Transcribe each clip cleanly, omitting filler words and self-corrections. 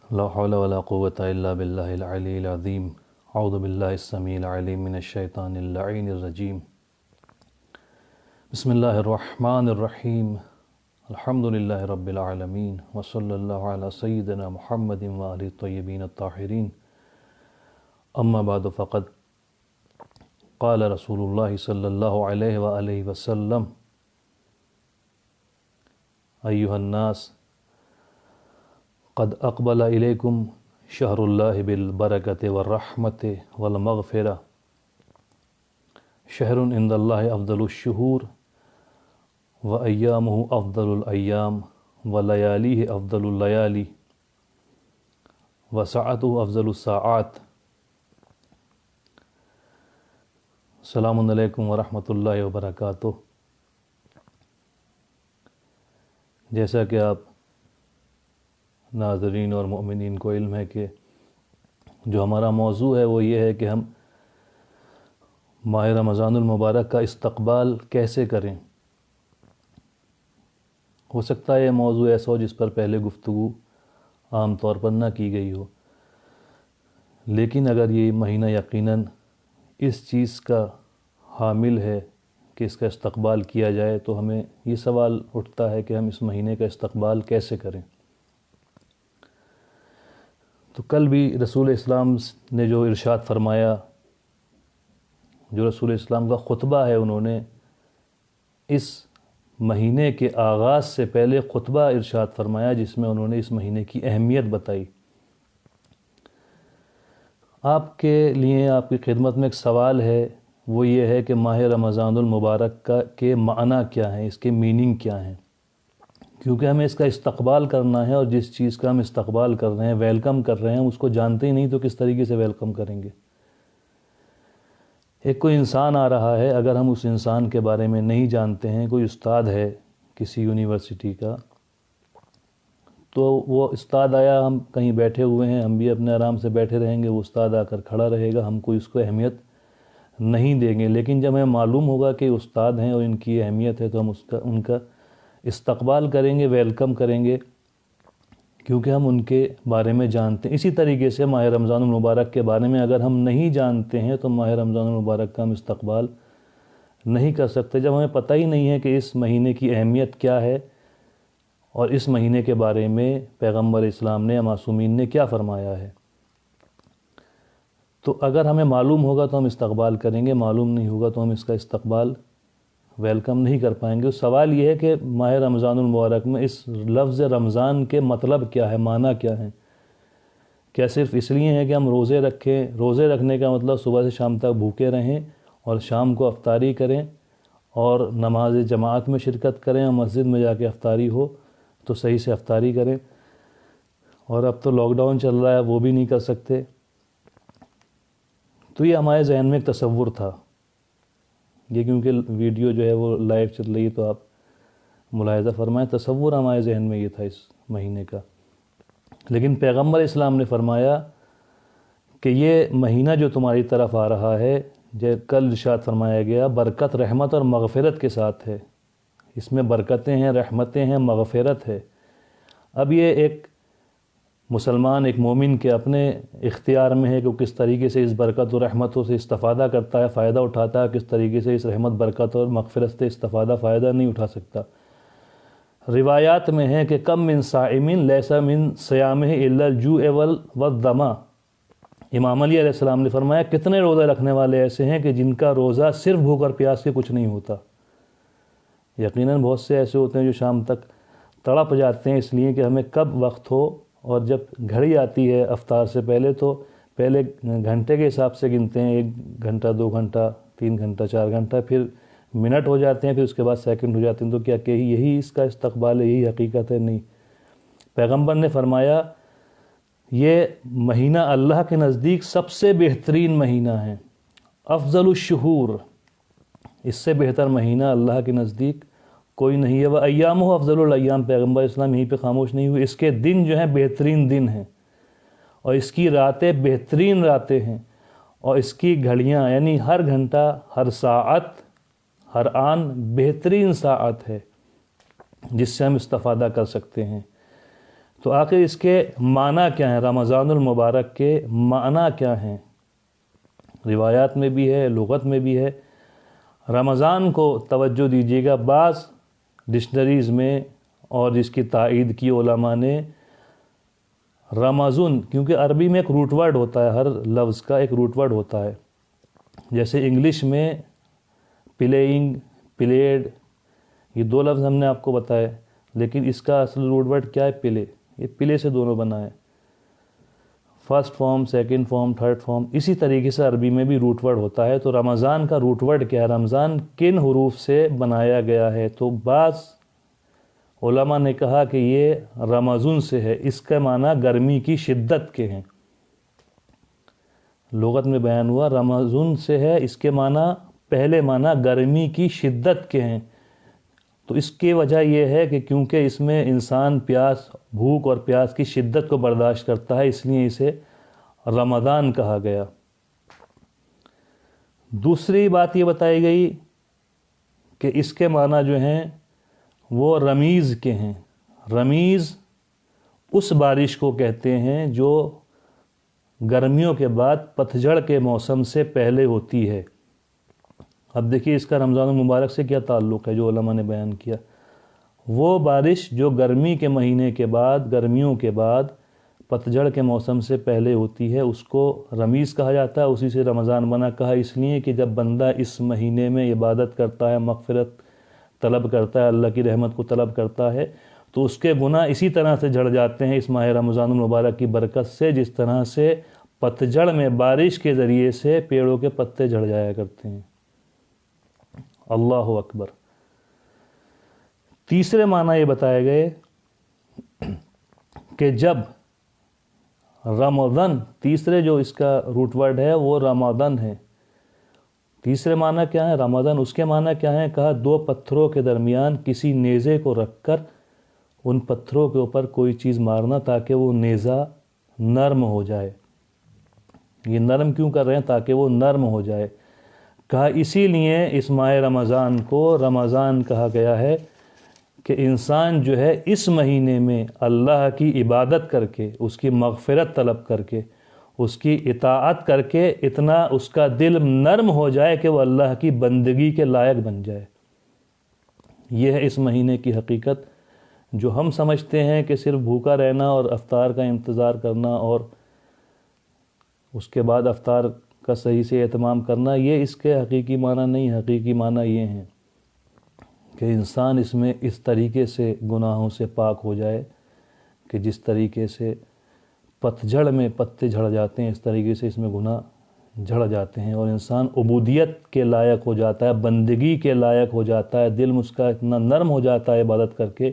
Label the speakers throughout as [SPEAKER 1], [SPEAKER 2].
[SPEAKER 1] لا حول ولا قوة إلا بالله العلي العظيم. أعوذ بالله السميع العليم من الشيطان اللعين الرجيم. بسم الله الرحمن الرحيم. الحمد لله رب العالمين وصلى الله على سيدنا محمد وآله الطيبين الطاهرين. أما بعد فقد قال رسول الله صلى الله عليه وآله وسلم: أيها الناس قد أقبل إليكم شهر الله بالبركة والرحمة والمغفرة، شهر عند الله أفضل الشهور وأيامه أفضل الأيام ولياليه أفضل الليالي وساعته أفضل الساعات. السلام علیکم ورحمۃ اللہ وبرکاتہ. جیسا کہ آپ ناظرین اور مؤمنین کو علم ہے کہ جو ہمارا موضوع ہے وہ یہ ہے کہ ہم ماہ رمضان المبارک کا استقبال کیسے کریں. ہو سکتا ہے یہ موضوع ایسا ہو جس پر پہلے گفتگو عام طور پر نہ کی گئی ہو، لیکن اگر یہ مہینہ یقیناً اس چیز کا حامل ہے کہ اس کا استقبال کیا جائے تو ہمیں یہ سوال اٹھتا ہے کہ ہم اس مہینے کا استقبال کیسے کریں. تو کل بھی رسول اسلام نے جو ارشاد فرمایا، جو رسول اسلام کا خطبہ ہے، انہوں نے اس مہینے کے آغاز سے پہلے خطبہ ارشاد فرمایا جس میں انہوں نے اس مہینے کی اہمیت بتائی. آپ کے لیے آپ کی خدمت میں ایک سوال ہے، وہ یہ ہے کہ ماہ رمضان المبارک کے معنی کیا ہیں، اس کے میننگ کیا ہیں، کیونکہ ہمیں اس کا استقبال کرنا ہے اور جس چیز کا ہم استقبال کر رہے ہیں، ویلکم کر رہے ہیں، اس کو جانتے ہی نہیں تو کس طریقے سے ویلکم کریں گے. ایک کوئی انسان آ رہا ہے، اگر ہم اس انسان کے بارے میں نہیں جانتے ہیں، کوئی استاد ہے کسی یونیورسٹی کا، تو وہ استاد آیا، ہم کہیں بیٹھے ہوئے ہیں، ہم بھی اپنے آرام سے بیٹھے رہیں گے، وہ استاد آ کر کھڑا رہے گا، ہم کوئی اس کو اہمیت نہیں دیں گے. لیکن جب ہمیں معلوم ہوگا کہ استاد ہیں اور ان کی اہمیت ہے تو ہم ان کا استقبال کریں گے، ویلکم کریں گے، کیونکہ ہم ان کے بارے میں جانتے ہیں. اسی طریقے سے ماہ رمضان المبارک کے بارے میں اگر ہم نہیں جانتے ہیں تو ماہ رمضان المبارک کا ہم استقبال نہیں کر سکتے. جب ہمیں پتہ ہی نہیں ہے کہ اس مہینے کی اہمیت کیا ہے اور اس مہینے کے بارے میں پیغمبر اسلام نے، معصومین نے کیا فرمایا ہے، تو اگر ہمیں معلوم ہوگا تو ہم استقبال کریں گے، معلوم نہیں ہوگا تو ہم اس کا استقبال ویلکم نہیں کر پائیں گے. سوال یہ ہے کہ ماہ رمضان المبارک میں اس لفظ رمضان کے مطلب کیا ہے، معنی کیا ہے. کیا صرف اس لیے ہے کہ ہم روزے رکھیں؟ روزے رکھنے کا مطلب صبح سے شام تک بھوکے رہیں اور شام کو افطاری کریں اور نماز جماعت میں شرکت کریں اور مسجد میں جا کے افطاری ہو تو صحیح سے افطاری کریں، اور اب تو لاک ڈاؤن چل رہا ہے وہ بھی نہیں کر سکتے. تو یہ ہمارے ذہن میں ایک تصور تھا، یہ کیونکہ ویڈیو جو ہے وہ لائیو چل رہی ہے تو آپ ملاحظہ فرمائیں، تصور ہمارے ذہن میں یہ تھا اس مہینے کا. لیکن پیغمبر اسلام نے فرمایا کہ یہ مہینہ جو تمہاری طرف آ رہا ہے، جو کل ارشاد فرمایا گیا، برکت، رحمت اور مغفرت کے ساتھ ہے. اس میں برکتیں ہیں، رحمتیں ہیں، مغفرت ہے. اب یہ ایک مسلمان، ایک مومن کے اپنے اختیار میں ہے کہ وہ کس طریقے سے اس برکت و رحمتوں سے استفادہ کرتا ہے، فائدہ اٹھاتا ہے، کس طریقے سے اس رحمت، برکت اور مغفرت سے استفادہ، فائدہ نہیں اٹھا سکتا. روایات میں ہے کہ کم من صائم لیس من صیامہ الا الجوع والظما. امام علی علیہ السلام نے فرمایا کتنے روزہ رکھنے والے ایسے ہیں کہ جن کا روزہ صرف بھوک اور پیاس کے کچھ نہیں ہوتا. یقیناً بہت سے ایسے ہوتے ہیں جو شام تک تڑپ جاتے ہیں اس لیے کہ ہمیں کب وقت ہو، اور جب گھڑی آتی ہے افطار سے پہلے تو پہلے گھنٹے کے حساب سے گنتے ہیں، 1 گھنٹہ، 2 گھنٹہ، 3 گھنٹہ، 4 گھنٹہ، پھر منٹ ہو جاتے ہیں، پھر اس کے بعد سیکنڈ ہو جاتے ہیں. تو کیا کہ یہی اس کا استقبال ہے، یہی حقیقت ہے؟ نہیں. پیغمبر نے فرمایا یہ مہینہ اللہ کے نزدیک سب سے بہترین مہینہ ہے، افضل الشہور، اس سے بہتر مہینہ اللہ کے نزدیک کوئی نہیں ہے. وہ ایام ہو افضل الایام، پیغمبر اسلام یہیں پہ خاموش نہیں ہوئے، اس کے دن جو ہیں بہترین دن ہیں، اور اس کی راتیں بہترین راتیں ہیں، اور اس کی گھڑیاں یعنی ہر گھنٹہ، ہر ساعت، ہر آن بہترین ساعت ہے جس سے ہم استفادہ کر سکتے ہیں. تو آخر اس کے معنی کیا ہیں؟ رمضان المبارک کے معنی کیا ہیں؟ روایات میں بھی ہے، لغت میں بھی ہے۔ رمضان کو توجہ دیجیے گا، بعض ڈکشنریز میں اور جس کی تائید کی علماء نے رمضان، کیونکہ عربی میں ایک روٹ ورڈ ہوتا ہے، ہر لفظ کا ایک روٹ ورڈ ہوتا ہے، جیسے انگلش میں پلینگ، پلیڈ، یہ دو لفظ ہم نے آپ کو بتائے، لیکن اس کا اصل روٹ ورڈ کیا ہے؟ پلے، یہ پلے سے دونوں بنا ہے، first form, second form, third form. اسی طریقے سے عربی میں بھی روٹ ورڈ ہوتا ہے۔ تو رمضان کا روٹ ورڈ کیا ہے؟ رمضان کن حروف سے بنایا گیا ہے؟ تو بعض علماء نے کہا کہ یہ رمضان سے ہے، اس کا معنی گرمی کی شدت کے ہیں۔ لغت میں بیان ہوا رمضان سے ہے، اس کے معنی پہلے معنی گرمی کی شدت کے ہیں۔ تو اس کی وجہ یہ ہے کہ کیونکہ اس میں انسان پیاس، بھوک اور پیاس کی شدت کو برداشت کرتا ہے، اس لیے اسے رمضان کہا گیا۔ دوسری بات یہ بتائی گئی کہ اس کے معنی جو ہیں وہ رمیز کے ہیں۔ رمیز اس بارش کو کہتے ہیں جو گرمیوں کے بعد پتجھڑ کے موسم سے پہلے ہوتی ہے۔ اب دیکھیے اس کا رمضان المبارک سے کیا تعلق ہے جو علماء نے بیان کیا۔ وہ بارش جو گرمی کے مہینے کے بعد، گرمیوں کے بعد پتجھڑ کے موسم سے پہلے ہوتی ہے، اس کو رمیز کہا جاتا ہے۔ اسی سے رمضان بنا، کہا اس لیے کہ جب بندہ اس مہینے میں عبادت کرتا ہے، مغفرت طلب کرتا ہے، اللہ کی رحمت کو طلب کرتا ہے، تو اس کے گناہ اسی طرح سے جھڑ جاتے ہیں اس ماہ رمضان المبارک کی برکت سے، جس طرح سے پتجھڑ میں بارش کے ذریعے سے پیڑوں کے پتے جھڑ جایا کرتے ہیں۔ اللہ اکبر۔ تیسرے معنی یہ بتائے گئے کہ جب رمضان، تیسرے جو اس کا روٹ ورڈ ہے وہ رمضان ہے۔ تیسرے معنی کیا ہے رمضان؟ اس کے معنی کیا ہے؟ کہا دو پتھروں کے درمیان کسی نیزے کو رکھ کر ان پتھروں کے اوپر کوئی چیز مارنا تاکہ وہ نیزہ نرم ہو جائے۔ یہ نرم کیوں کر رہے ہیں؟ تاکہ وہ نرم ہو جائے۔ کہا اسی لیے اس ماہ رمضان کو رمضان کہا گیا ہے کہ انسان جو ہے اس مہینے میں اللہ کی عبادت کر کے، اس کی مغفرت طلب کر کے، اس کی اطاعت کر کے اتنا اس کا دل نرم ہو جائے کہ وہ اللہ کی بندگی کے لائق بن جائے۔ یہ ہے اس مہینے کی حقیقت، جو ہم سمجھتے ہیں کہ صرف بھوکا رہنا اور افطار کا انتظار کرنا اور اس کے بعد افطار کا صحیح سے اہتمام کرنا، یہ اس کے حقیقی معنی نہیں۔ حقیقی معنی یہ ہیں کہ انسان اس میں اس طریقے سے گناہوں سے پاک ہو جائے کہ جس طریقے سے پتجھڑ میں پتے جھڑ جاتے ہیں، اس طریقے سے اس میں گناہ جھڑ جاتے ہیں، اور انسان عبودیت کے لائق ہو جاتا ہے، بندگی کے لائق ہو جاتا ہے، دل اس کا اتنا نرم ہو جاتا ہے عبادت کر کے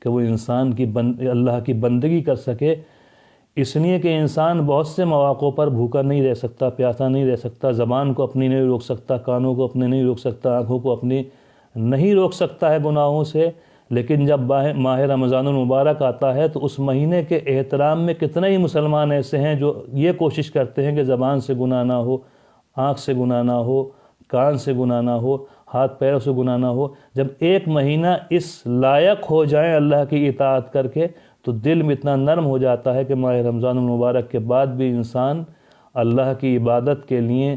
[SPEAKER 1] کہ وہ انسان کی اللہ کی بندگی کر سکے۔ اس لیے کہ انسان بہت سے مواقع پر بھوکا نہیں رہ سکتا، پیاسا نہیں رہ سکتا، زبان کو اپنی نہیں روک سکتا، کانوں کو اپنے نہیں روک سکتا، آنکھوں کو اپنی نہیں روک سکتا ہے گناہوں سے، لیکن جب ماہ رمضان المبارک آتا ہے تو اس مہینے کے احترام میں کتنے ہی مسلمان ایسے ہیں جو یہ کوشش کرتے ہیں کہ زبان سے گناہ نہ ہو، آنکھ سے گناہ نہ ہو، کان سے گناہ نہ ہو، ہاتھ پیروں سے گناہ نہ ہو۔ جب ایک مہینہ اس لائق ہو جائیں اللہ کی اطاعت کر کے تو دل میں اتنا نرم ہو جاتا ہے کہ ماہ رمضان المبارک کے بعد بھی انسان اللہ کی عبادت کے لیے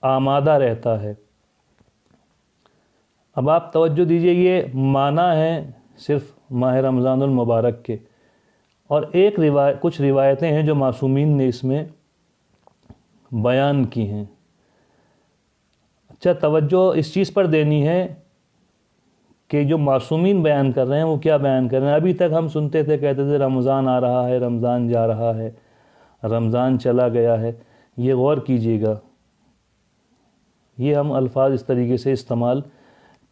[SPEAKER 1] آمادہ رہتا ہے۔ اب آپ توجہ دیجئے، یہ معنی ہے صرف ماہ رمضان المبارک کے، اور کچھ روایتیں ہیں جو معصومین نے اس میں بیان کی ہیں۔ اچھا، توجہ اس چیز پر دینی ہے کہ جو معصومین بیان کر رہے ہیں وہ کیا بیان کر رہے ہیں۔ ابھی تک ہم سنتے تھے، کہتے تھے رمضان آ رہا ہے، رمضان جا رہا ہے، رمضان چلا گیا ہے۔ یہ غور کیجیے گا، یہ ہم الفاظ اس طریقے سے استعمال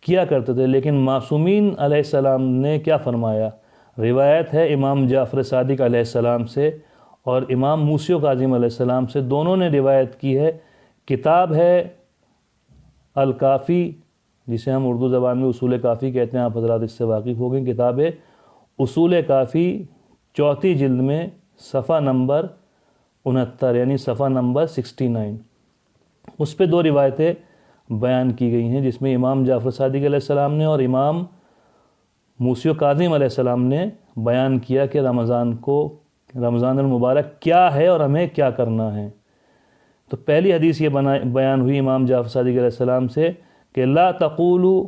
[SPEAKER 1] کیا کرتے تھے، لیکن معصومین علیہ السلام نے کیا فرمایا؟ روایت ہے امام جعفر صادق علیہ السلام سے اور امام موسی کاظم علیہ السلام سے، دونوں نے روایت کی ہے۔ کتاب ہے الکافی، جسے ہم اردو زبان میں اصول کافی کہتے ہیں، آپ حضرات اس سے واقف ہو گئے۔ کتاب اصول کافی 4 جلد میں صفحہ نمبر 69، یعنی صفحہ نمبر 69، اس پہ 2 روایتیں بیان کی گئی ہیں، جس میں امام جعفر صادق علیہ السلام نے اور امام موسی کاظم علیہ السلام نے بیان کیا کہ رمضان المبارک کیا ہے اور ہمیں کیا کرنا ہے۔ تو پہلی حدیث یہ بیان ہوئی امام جعفر صادق علیہ السلام سے کہ لا تقولوا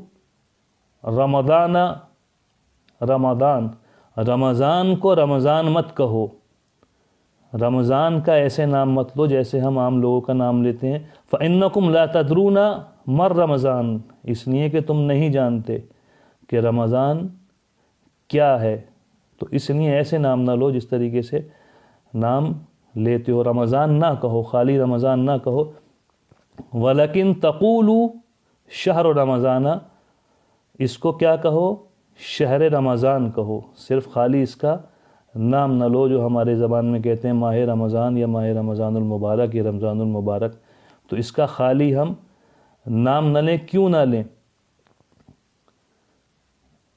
[SPEAKER 1] رمضان کو رمضان مت کہو، رمضان کا ایسے نام مت لو جیسے ہم عام لوگوں کا نام لیتے ہیں۔ فَإِنَّكُمْ لَا تَدْرُونَ مَر رمضان، اس لیے کہ تم نہیں جانتے کہ رمضان کیا ہے، تو اس لیے ایسے نام نہ لو جس طریقے سے نام لیتے ہو۔ رمضان نہ کہو، خالی رمضان نہ کہو۔ وَلَكِنْ تَقُولُوا شَهْرُ رمضان، اس کو کیا کہو؟ شہر رمضان کہو، صرف خالی اس کا نام نہ لو جو ہمارے زبان میں کہتے ہیں ماہ رمضان یا ماہ رمضان المبارک یا رمضان المبارک، تو اس کا خالی ہم نام نہ لیں۔ کیوں نہ لیں؟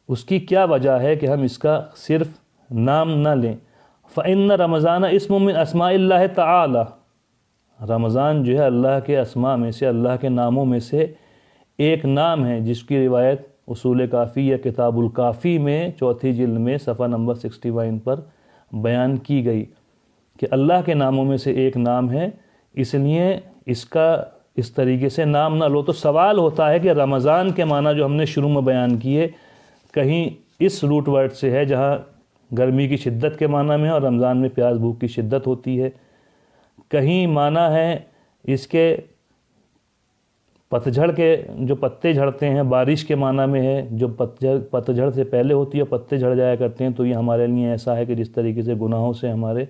[SPEAKER 1] اس کی کیا وجہ ہے کہ ہم اس کا صرف نام نہ لیں؟ فَإِنَّ رمضان اسم من اسماء اللہ تعالی، رمضان جو ہے اللہ کے اسماء میں سے، اللہ کے ناموں میں سے ایک نام ہے، جس کی روایت اصول کافی یا کتاب الکافی میں 4 جلد میں صفحہ نمبر 61 پر بیان کی گئی کہ اللہ کے ناموں میں سے ایک نام ہے، اس لیے اس کا اس طریقے سے نام نہ لو۔ تو سوال ہوتا ہے کہ رمضان کے معنی جو ہم نے شروع میں بیان کیے، کہیں اس روٹ ورڈ سے ہے جہاں گرمی کی شدت کے معنی میں اور رمضان میں پیاس بھوک کی شدت ہوتی ہے، کہیں معنی ہے اس کے پتجھڑ کے جو پتے جھڑتے ہیں بارش کے معنی میں ہے، جو پتجھڑ سے پہلے ہوتی ہے پتے جھڑ جایا کرتے ہیں، تو یہ ہمارے لیے ایسا ہے کہ جس طریقے سے گناہوں سے ہمارے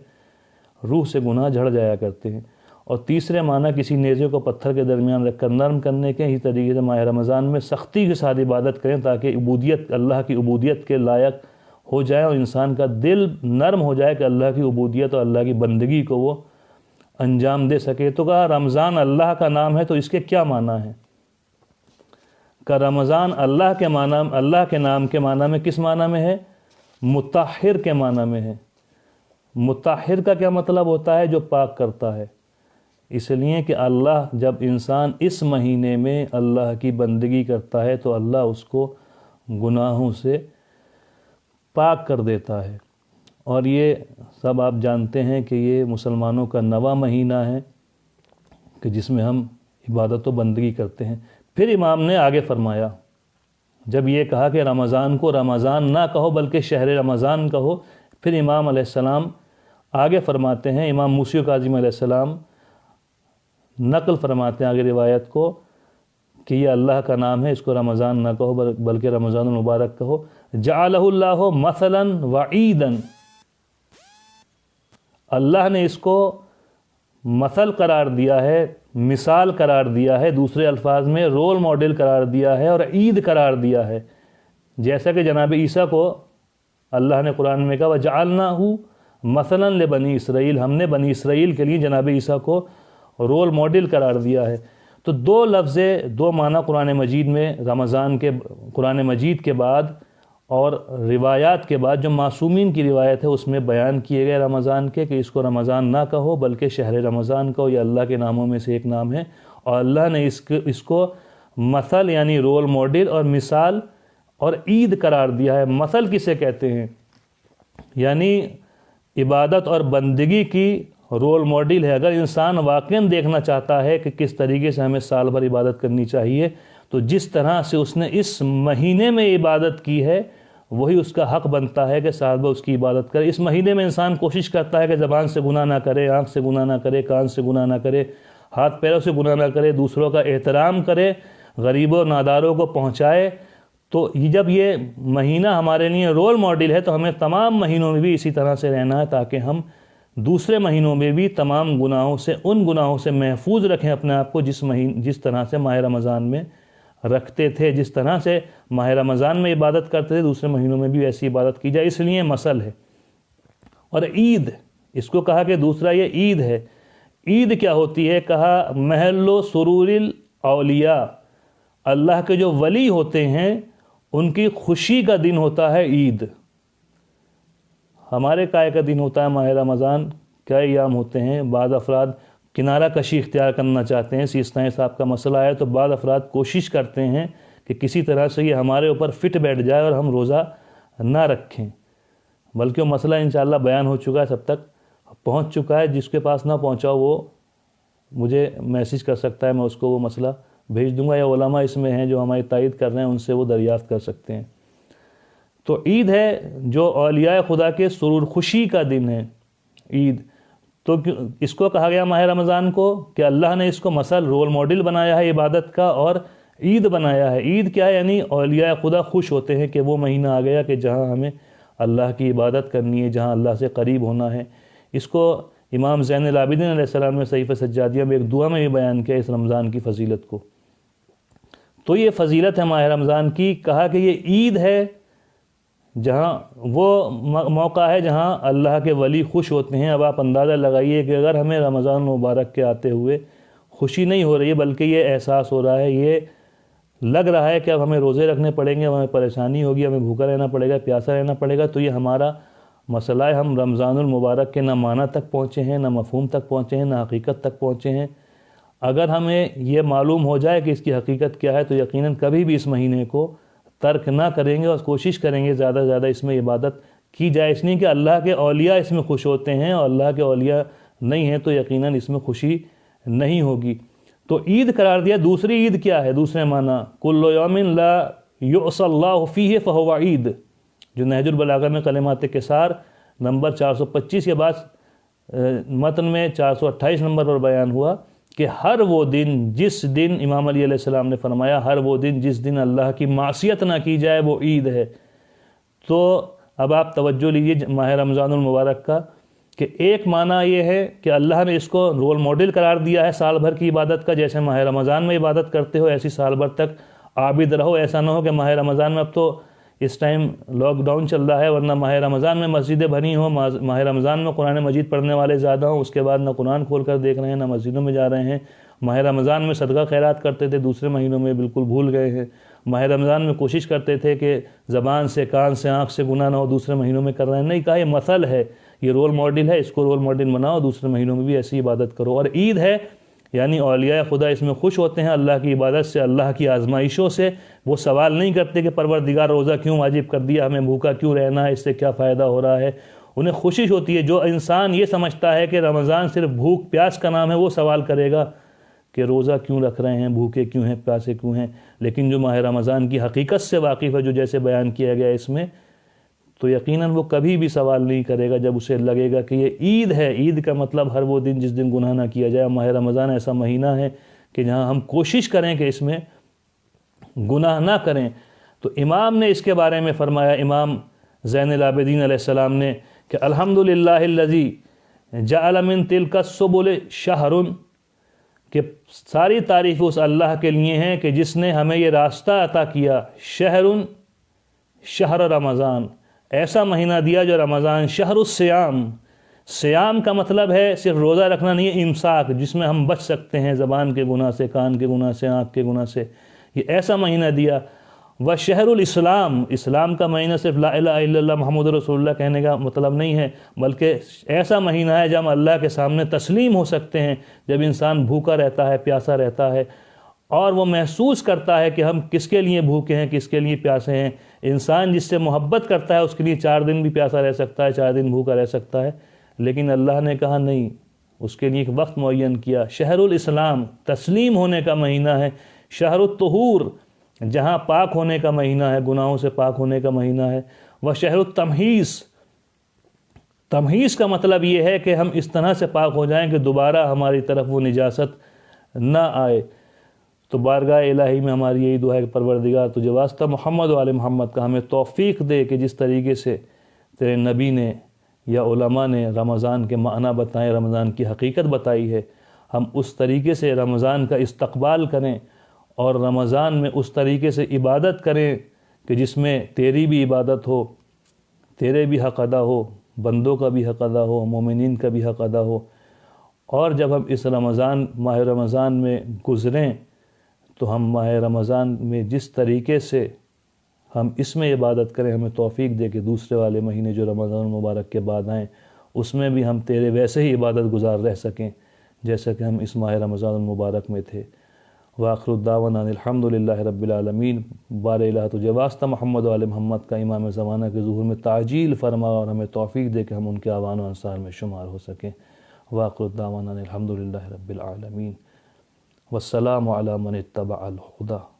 [SPEAKER 1] روح سے گناہ جھڑ جایا کرتے ہیں۔ اور تیسرے معنی کسی نیزے کو پتھر کے درمیان رکھ کر نرم کرنے کے، اسی طریقے سے ماہ رمضان میں سختی کے ساتھ عبادت کریں تاکہ اللہ کی عبودیت کے لائق ہو جائے اور انسان کا دل نرم ہو جائے کہ اللہ کی عبودیت اور اللہ کی بندگی کو وہ انجام دے سکے۔ تو کہا رمضان اللہ کا نام ہے، تو اس کے کیا معنی ہیں؟ کہ رمضان اللہ کے نام کے معنی میں کس معنی میں ہے؟ مطہر کے معنی میں ہے۔ مطہر کا کیا مطلب ہوتا ہے؟ جو پاک کرتا ہے۔ اس لیے کہ اللہ جب انسان اس مہینے میں اللہ کی بندگی کرتا ہے تو اللہ اس کو گناہوں سے پاک کر دیتا ہے۔ اور یہ سب آپ جانتے ہیں کہ یہ مسلمانوں کا 9واں مہینہ ہے کہ جس میں ہم عبادت و بندگی کرتے ہیں۔ پھر امام نے آگے فرمایا، جب یہ کہا کہ رمضان کو رمضان نہ کہو بلکہ شہر رمضان کہو، پھر امام علیہ السلام آگے فرماتے ہیں، امام موسی کاظم علیہ السلام نقل فرماتے ہیں آگے روایت کو کہ یہ اللہ کا نام ہے، اس کو رمضان نہ کہو بلکہ رمضان المبارک کہو۔ جعلہ اللہ مثلا وعیدا، اللہ نے اس کو مثل قرار دیا ہے، مثال قرار دیا ہے، دوسرے الفاظ میں رول ماڈل قرار دیا ہے اور عید قرار دیا ہے۔ جیسا کہ جناب عیسیٰ کو اللہ نے قرآن میں کہا وَجَعَلْنَاهُ مَثَلًا لِبَنِي اسرائیل، ہم نے بنی اسرائیل کے لیے جناب عیسیٰ کو رول ماڈل قرار دیا ہے۔ تو 2 لفظ 2 معنی قرآن مجید میں قرآن مجید کے بعد اور روایات کے بعد جو معصومین کی روایت ہے اس میں بیان کیے گئے رمضان کے، کہ اس کو رمضان نہ کہو بلکہ شہر رمضان کہو، یہ اللہ کے ناموں میں سے ایک نام ہے۔ اور اللہ نے اس کو مثل یعنی رول ماڈل اور مثال اور عید قرار دیا ہے۔ مثل کسے کہتے ہیں؟ یعنی عبادت اور بندگی کی رول ماڈل ہے۔ اگر انسان واقعاً دیکھنا چاہتا ہے کہ کس طریقے سے ہمیں سال بھر عبادت کرنی چاہیے، تو جس طرح سے اس نے اس مہینے میں عبادت کی ہے وہی اس کا حق بنتا ہے کہ سال بھر اس کی عبادت کرے۔ اس مہینے میں انسان کوشش کرتا ہے کہ زبان سے گناہ نہ کرے، آنکھ سے گناہ نہ کرے، کان سے گناہ نہ کرے، ہاتھ پیروں سے گناہ نہ کرے، دوسروں کا احترام کرے، غریبوں اور ناداروں کو پہنچائے۔ تو جب یہ مہینہ ہمارے لیے رول ماڈل ہے تو ہمیں تمام مہینوں میں بھی اسی طرح سے رہنا ہے تاکہ ہم دوسرے مہینوں میں بھی تمام گناہوں سے، ان گناہوں سے محفوظ رکھیں اپنے آپ کو جس طرح سے ماہ رمضان میں رکھتے تھے، جس طرح سے ماہ رمضان میں عبادت کرتے تھے دوسرے مہینوں میں بھی ایسی عبادت کی جائے۔ اس لیے مثل ہے۔ اور عید، اس کو کہا کہ دوسرا یہ عید ہے۔ عید کیا ہوتی ہے؟ کہا محل و سرور الاولیاء، اللہ کے جو ولی ہوتے ہیں ان کی خوشی کا دن ہوتا ہے عید۔ ہمارے کائے کا دن ہوتا ہے ماہ رمضان، کیا ایام ہوتے ہیں، بعض افراد کنارہ کشی اختیار کرنا چاہتے ہیں، سیستان صاحب کا مسئلہ ہے تو بعض افراد کوشش کرتے ہیں کہ کسی طرح سے یہ ہمارے اوپر فٹ بیٹھ جائے اور ہم روزہ نہ رکھیں۔ بلکہ وہ مسئلہ انشاءاللہ بیان ہو چکا ہے، سب تک پہنچ چکا ہے، جس کے پاس نہ پہنچا وہ مجھے میسیج کر سکتا ہے، میں اس کو وہ مسئلہ بھیج دوں گا، یا علماء اس میں ہیں جو ہماری تائید کر رہے ہیں ان سے وہ دریافت کر سکتے ہیں۔ تو عید ہے جو اولیاء خدا کے سرور خوشی کا دن ہے عید، تو اس کو کہا گیا ماہ رمضان کو کہ اللہ نے اس کو مثل رول ماڈل بنایا ہے عبادت کا، اور عید بنایا ہے۔ عید کیا ہے؟ یعنی اولیاء خدا خوش ہوتے ہیں کہ وہ مہینہ آ گیا کہ جہاں ہمیں اللہ کی عبادت کرنی ہے، جہاں اللہ سے قریب ہونا ہے۔ اس کو امام زین العابدین علیہ السلام نے صحیفہ سجادیہ میں ایک دعا میں بھی بیان کیا اس رمضان کی فضیلت کو۔ تو یہ فضیلت ہے ماہ رمضان کی، کہا کہ یہ عید ہے جہاں وہ موقع ہے جہاں اللہ کے ولی خوش ہوتے ہیں۔ اب آپ اندازہ لگائیے کہ اگر ہمیں رمضان مبارک کے آتے ہوئے خوشی نہیں ہو رہی ہے، بلکہ یہ احساس ہو رہا ہے، یہ لگ رہا ہے کہ اب ہمیں روزے رکھنے پڑیں گے، ہمیں پریشانی ہوگی، ہمیں بھوکا رہنا پڑے گا، پیاسا رہنا پڑے گا، تو یہ ہمارا مسئلہ ہے۔ ہم رمضان المبارک کے نہ معنی تک پہنچے ہیں، نہ مفہوم تک پہنچے ہیں، نہ حقیقت تک پہنچے ہیں۔ اگر ہمیں یہ معلوم ہو جائے کہ اس کی حقیقت کیا ہے تو یقیناً کبھی بھی اس مہینے کو ترک نہ کریں گے، اور کوشش کریں گے زیادہ سے زیادہ اس میں عبادت کی جائے۔ اس لیے کہ اللہ کے اولیاء اس میں خوش ہوتے ہیں، اور اللہ کے اولیاء نہیں ہیں تو یقیناً اس میں خوشی نہیں ہوگی۔ تو عید قرار دیا۔ دوسری عید کیا ہے؟ دوسرے معنی کل یوم لا یعصی اللہ فیہ فہو عید، جو نہج البلاغہ میں کلمات قصار نمبر 425 کے بعد متن میں 428 نمبر پر بیان ہوا کہ ہر وہ دن جس دن امام علی علیہ السلام نے فرمایا ہر وہ دن جس دن اللہ کی معصیت نہ کی جائے وہ عید ہے۔ تو اب آپ توجہ لیجیے ماہ رمضان المبارک کا، کہ ایک معنی یہ ہے کہ اللہ نے اس کو رول ماڈل قرار دیا ہے سال بھر کی عبادت کا، جیسے ماہ رمضان میں عبادت کرتے ہو ایسی سال بھر تک عابد رہو۔ ایسا نہ ہو کہ ماہ رمضان میں، اب تو اس ٹائم لاک ڈاؤن چل رہا ہے، ورنہ ماہ رمضان میں مسجدیں بھری ہوں، ماہ رمضان میں قرآن مجید پڑھنے والے زیادہ ہوں، اس کے بعد نہ قرآن کھول کر دیکھ رہے ہیں، نہ مسجدوں میں جا رہے ہیں۔ ماہ رمضان میں صدقہ خیرات کرتے تھے، دوسرے مہینوں میں بالکل بھول گئے ہیں۔ ماہ رمضان میں کوشش کرتے تھے کہ زبان سے، کان سے، آنکھ سے گناہ نہ ہو، دوسرے مہینوں میں کر رہے ہیں۔ نہیں، کہا یہ مثل ہے، یہ رول ماڈل ہے، اس کو رول ماڈل بناؤ، دوسرے مہینوں میں بھی ایسی عبادت کرو۔ اور عید ہے یعنی اولیاء خدا اس میں خوش ہوتے ہیں اللہ کی عبادت سے، اللہ کی آزمائشوں سے۔ وہ سوال نہیں کرتے کہ پروردگار روزہ کیوں واجب کر دیا، ہمیں بھوکا کیوں رہنا ہے، اس سے کیا فائدہ ہو رہا ہے۔ انہیں خوشی ہوتی ہے۔ جو انسان یہ سمجھتا ہے کہ رمضان صرف بھوک پیاس کا نام ہے، وہ سوال کرے گا کہ روزہ کیوں رکھ رہے ہیں، بھوکے کیوں ہیں، پیاسے کیوں ہیں۔ لیکن جو ماہ رمضان کی حقیقت سے واقف ہے، جو جیسے بیان کیا گیا اس میں، تو یقیناً وہ کبھی بھی سوال نہیں کرے گا جب اسے لگے گا کہ یہ عید ہے۔ عید کا مطلب ہر وہ دن جس دن گناہ نہ کیا جائے۔ ماہ رمضان ایسا مہینہ ہے کہ جہاں ہم کوشش کریں کہ اس میں گناہ نہ کریں۔ تو امام نے اس کے بارے میں فرمایا، امام زین العابدین علیہ السلام نے، کہ الحمدللہ الذی جعل من تلک السبل شہر، کہ ساری تعریف اس اللہ کے لیے ہیں کہ جس نے ہمیں یہ راستہ عطا کیا، شہر رمضان، ایسا مہینہ دیا جو رمضان، شہر الصیام، سیام کا مطلب ہے صرف روزہ رکھنا نہیں ہے، امساک، جس میں ہم بچ سکتے ہیں زبان کے گناہ سے، کان کے گناہ سے، آنکھ کے گناہ سے، یہ ایسا مہینہ دیا۔ وشہر الاسلام، اسلام کا مہینہ صرف لا الہ الا اللہ محمد رسول اللہ کہنے کا مطلب نہیں ہے، بلکہ ایسا مہینہ ہے جب ہم اللہ کے سامنے تسلیم ہو سکتے ہیں، جب انسان بھوکا رہتا ہے، پیاسا رہتا ہے، اور وہ محسوس کرتا ہے کہ ہم کس کے لیے بھوکے ہیں، کس کے لیے پیاسے ہیں۔ انسان جس سے محبت کرتا ہے اس کے لیے 4 دن بھی پیاسا رہ سکتا ہے، 4 دن بھوکا رہ سکتا ہے، لیکن اللہ نے کہا نہیں، اس کے لیے ایک وقت معین کیا۔ شہر الاسلام، تسلیم ہونے کا مہینہ ہے۔ شہر الطہور، جہاں پاک ہونے کا مہینہ ہے، گناہوں سے پاک ہونے کا مہینہ ہے۔ وہ شہر التمحیص، تمحیص کا مطلب یہ ہے کہ ہم اس طرح سے پاک ہو جائیں کہ دوبارہ ہماری طرف وہ نجاست نہ آئے۔ تو بارگاہ الہی میں ہماری یہی دعا ہے کہ پروردگار تجھے واسطہ محمد و آل محمد کا ہمیں توفیق دے کہ جس طریقے سے تیرے نبی نے یا علماء نے رمضان کے معنی بتائیں، رمضان کی حقیقت بتائی ہے، ہم اس طریقے سے رمضان کا استقبال کریں اور رمضان میں اس طریقے سے عبادت کریں کہ جس میں تیری بھی عبادت ہو، تیرے بھی حق ادا ہو، بندوں کا بھی حق ادا ہو، مومنین کا بھی حق ادا ہو۔ اور جب ہم اس ماہ رمضان میں گزریں تو ہم ماہ رمضان میں جس طریقے سے ہم اس میں عبادت کریں، ہمیں توفیق دے کہ دوسرے والے مہینے جو رمضان المبارک کے بعد آئیں اس میں بھی ہم تیرے ویسے ہی عبادت گزار رہ سکیں جیسا کہ ہم اس ماہ رمضان المبارک میں تھے۔ وآخر الدعوانا الحمدللہ رب العالمین۔ بار الہ تجھے واسطہ محمد و آل محمد کا امام زمانہ کے ظہور میں تعجیل فرما اور ہمیں توفیق دے کہ ہم ان کے اعوان و انصار میں شمار ہو سکیں۔ وآخر الدعوانا الحمدللہ رب العالمین، والسلام علی من اتبع الہدی۔